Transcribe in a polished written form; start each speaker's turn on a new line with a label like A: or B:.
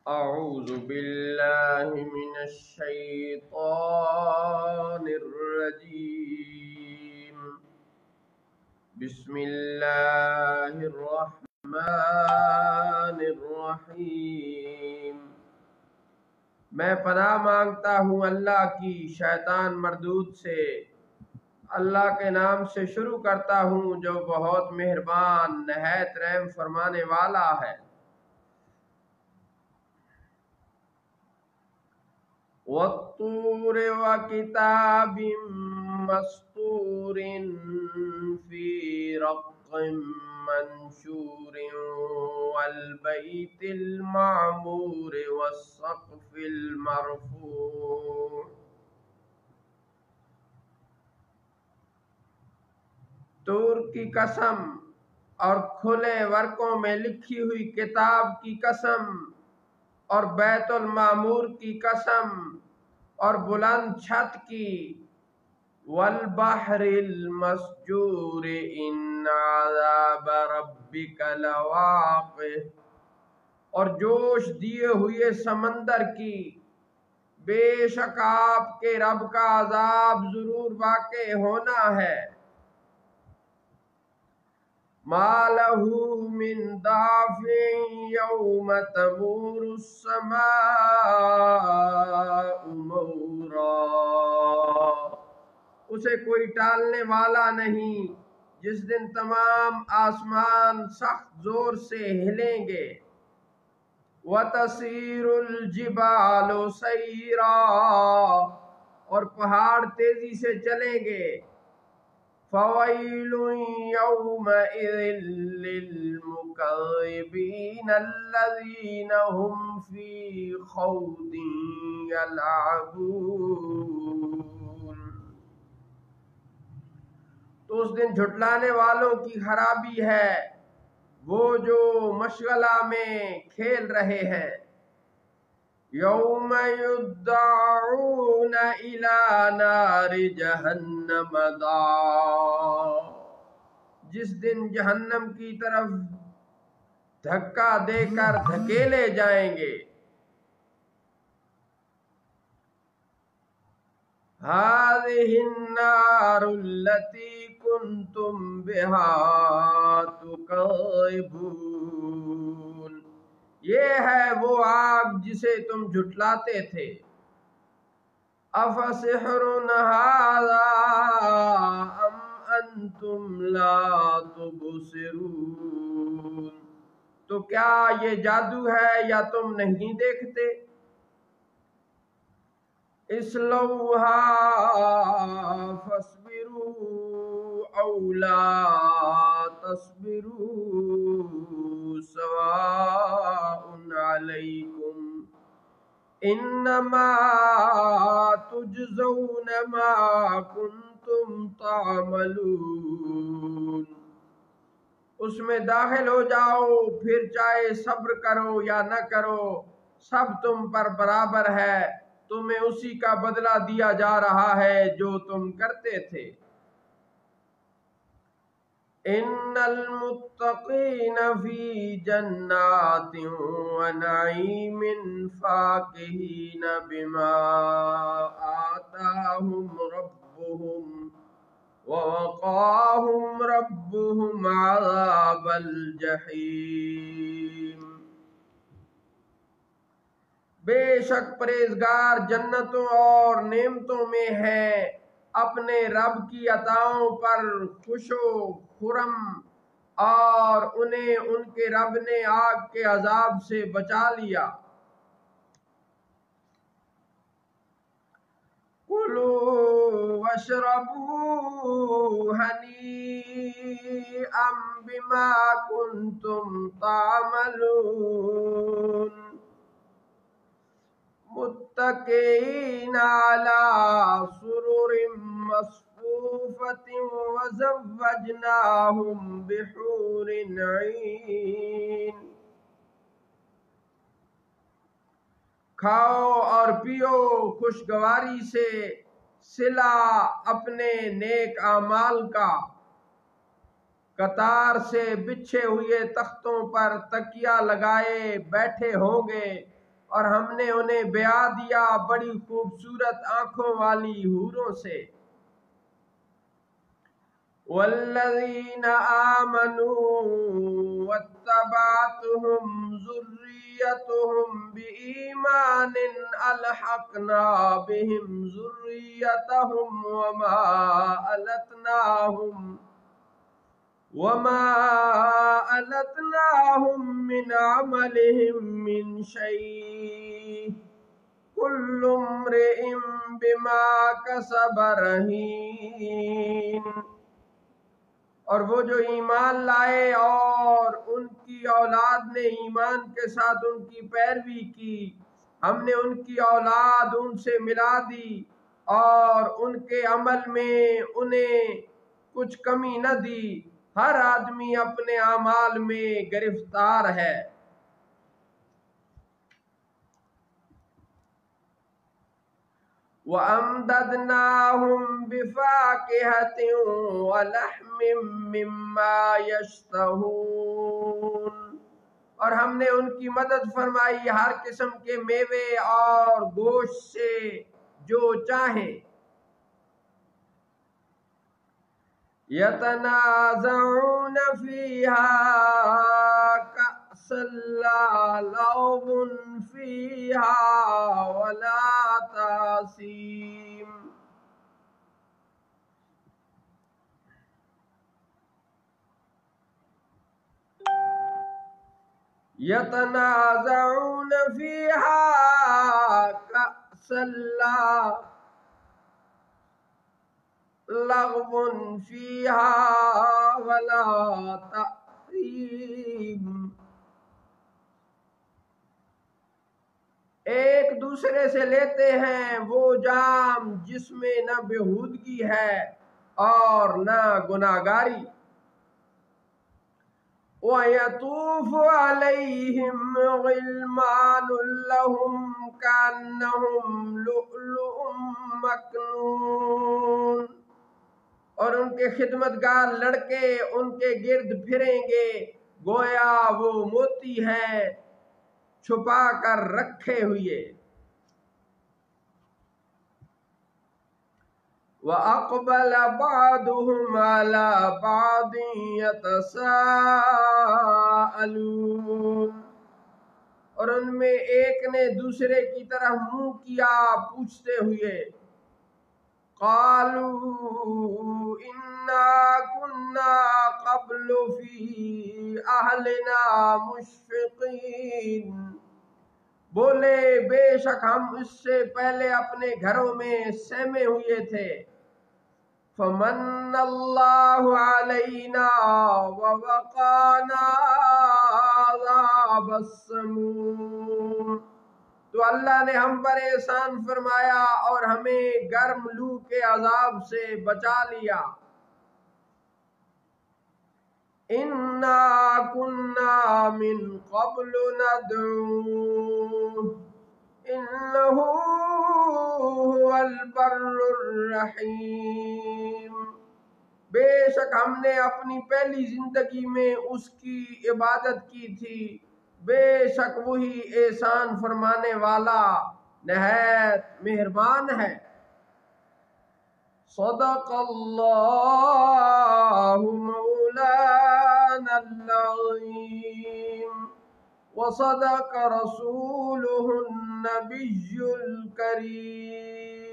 A: أعوذ بالله من الشيطان الرجيم. بسم الله الرحمن الرحیم. میں پناہ مانگتا ہوں اللہ کی شیطان مردود سے. اللہ کے نام سے شروع کرتا ہوں جو بہت مہربان نہایت رحم فرمانے والا ہے. وَالطُّورِ وَكِتَابٍ مَّسْطُورٍ فِي رَقٍّ مَّنشُورٍ وَالْبَيْتِ الْمَعْمُورِ وَالسَّقْفِ الْمَرْفُوعِ. طور کی قسم اور کھلے ورقوں میں لکھی ہوئی کتاب کی قسم اور بیت المعمور کی قسم اور بلند چھت کی. والبحر المسجور ان عذاب ربک لواقع. اور جوش دیے ہوئے سمندر کی، بے شک آپ کے رب کا عذاب ضرور واقع ہونا ہے. ما له من دافع یوم تمور السماء مورا. اسے کوئی ٹالنے والا نہیں جس دن تمام آسمان سخت زور سے ہلیں گے. وَتَسِيرُ الْجِبَالُ سَيْرًا. اور پہاڑ تیزی سے چلیں گے. فَوَيْلٌ يَوْمَئِذٍ لِّلْمُكَذِّبِينَ الَّذِينَ هُمْ فِي خَوْضٍ يَلْعَبُونَ. تو اس دن جھٹلانے والوں کی خرابی ہے، وہ جو مشغلہ میں کھیل رہے ہیں. یوم یدعون الی نار جہنم دعا. جس دن جہنم کی طرف دھکا دے کر دھکیلے جائیں گے. هذه النار التي كنتم بها تكذبون. یہ ہے وہ آگ جسے تم جھٹلاتے تھے. افسحر هذا ام انتم لا تبصرون. تو کیا یہ جادو ہے یا تم نہیں دیکھتے؟ اصلوها فاصبروا او لا تصبروا سواء علیکم انما تجزون ما کنتم تعملون. اس میں داخل ہو جاؤ، پھر چاہے صبر کرو یا نہ کرو، سب تم پر برابر ہے. تمہیں اسی کا بدلہ دیا جا رہا ہے جو تم کرتے تھے. ان المتقین فی جنات ونعیم فاکہین بما آتاہم ربهم ووقاہم ربهم عذاب الجحیم. بے شک پرہیزگار جنتوں اور نعمتوں میں ہیں، اپنے رب کی عطاؤں پر خوش و خرم، اور انہیں ان کے رب نے آگ کے عذاب سے بچا لیا. کُلُوا واشربوا ہنیئا بما کنتم تعملون. متکئین علی سرر مصفوفۃ وزوجناہم بحور عین. کھاؤ اور پیو خوشگواری سے صلہ اپنے نیک اعمال کا. قطار سے بچھے ہوئے تختوں پر تکیہ لگائے بیٹھے ہوں گے اور ہم نے انہیں بیاہ دیا بڑی خوبصورت آنکھوں والی حوروں سے۔ والذین آمنوا واتبعتهم ذریتهم بإیمان الحقنا بهم ذریتهم وما ألتناهم من عملهم من شيء كل امرئ بما كسب رهين۔ اور وہ جو ایمان لائے اور ان کی اولاد نے ایمان کے ساتھ ان کی پیروی کی، ہم نے ان کی اولاد ان سے ملا دی اور ان کے عمل میں انہیں کچھ کمی نہ دی۔ ہر آدمی اپنے اعمال میں گرفتار ہے۔ وَأَمْدَدْنَاهُمْ بِفَاكِهَةٍ وَلَحْمٍ مِّمَّا يَشْتَهُونَ، اور ہم نے ان کی مدد فرمائی ہر قسم کے میوے اور گوشت سے جو چاہیں۔ يَتَنَازَعُونَ فِيهَا كَأْسًا لَّا لَغْوٌ فِيهَا وَلَا تَأْثِيمٌ۔ يَتَنَازَعُونَ فِيهَا كَأْسًا لَّا لغو فیہا ولا تأثیم، ایک دوسرے سے لیتے ہیں وہ جام جس میں نہ بےہودگی ہے اور نہ گناہگاری۔ وَيَطُوفُ عَلَيْهِمْ غِلْمَانٌ لَّهُمْ كَأَنَّهُمْ لُؤْلُؤٌ مَّكْنُونٌ، اور ان کے خدمتگار لڑکے ان کے گرد پھریں گے گویا وہ موتی ہیں چھپا کر رکھے ہوئے۔ وَأَقْبَلَ بَعْضُهُمْ عَلَى بَعْضٍ يَتَسَاءَلُونَ، اور ان میں ایک نے دوسرے کی طرف منہ کیا پوچھتے ہوئے۔ قالوا انا كنا قبل في اهلنا مشفقين، بولے بے شک ہم اس سے پہلے اپنے گھروں میں سہمے ہوئے تھے۔ فمن اللہ علینا ووقانا عذاب السموم، تو اللہ نے ہم پر احسان فرمایا اور ہمیں گرم لو کے عذاب سے بچا لیا۔ اِنَّا كُنَّا مِن قَبْلُ نَدْعُوهُ إِنَّهُ هُوَ الْبَرُّ الرَّحِيمُ، بے شک ہم نے اپنی پہلی زندگی میں اس کی عبادت کی تھی، بے شک وہی احسان فرمانے والا نہایت مہربان ہے۔ صدق اللہ مولانا العظیم وصدق رسولہ النبی الکریم۔